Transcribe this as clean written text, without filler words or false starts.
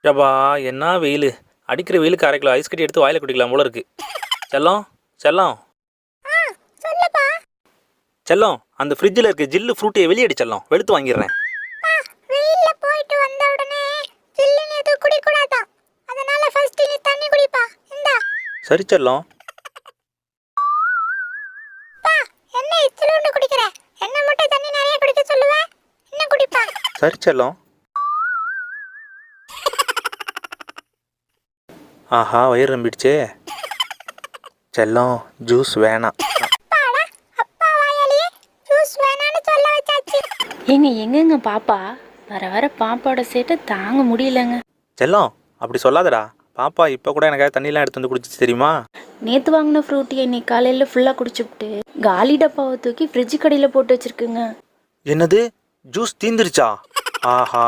யப்பா என்ன வெயில், அடிக்கிற வெயிலுக்கு 1/2 கிலோ ஐஸ் கட்டி எடுத்து வாயில குடிக்கலாம் போல இருக்கு. செல்லம் செல்லம் சொல்லுப்பா. செல்லம், அந்த ஃப்ரிட்ஜில் இருக்க ஜில்லு ஃப்ரூட்டியை வெளியடி செல்லம், வெளுத்து வாங்கிடுறேன். வெயில்ல போயிட்டு வந்த உடனே ஜில்லுன்னு எதுவும் குடிக்கூடாதான். அதனால ஃபர்ஸ்ட் நீ தண்ணி குடிப்பா. இந்தா. சரி செல்லம். பா, என்ன இத்திலூண்டு குடிக்கிற? என்ன மட்டும் தண்ணி நிறைய குடிக்க சொல்லுவேன். என்ன குடிப்பா? சரி செல்லம். ஆஹா வயிறு நம்பிடுச்சே. செல்லம் ஜூஸ் வேணாம். அப்பாடா, அப்பா வாயாலேயே ஜூஸ் வேணான்னு சொல்ல வச்சாச்சு. எங்கங்க பாப்பா வர வர பாப்பாவோட சேட்டை தாங்க முடியலங்க. செல்லம் அப்படி சொல்லாதடா. பாப்பா இப்போ கூட எனக்காக தண்ணிலாம் எடுத்து வந்து குடிச்சிச்சு தெரியுமா? நேற்று வாங்கின ஃப்ரூட்டியை இன்னைக்கு காலையில் ஃபுல்லாக குடிச்சுப்புட்டு காலி டப்பாவை தூக்கி ஃப்ரிட்ஜு கடையில் போட்டு வச்சிருக்குங்க. என்னது, ஜூஸ் தீந்துருச்சா? ஆஹா.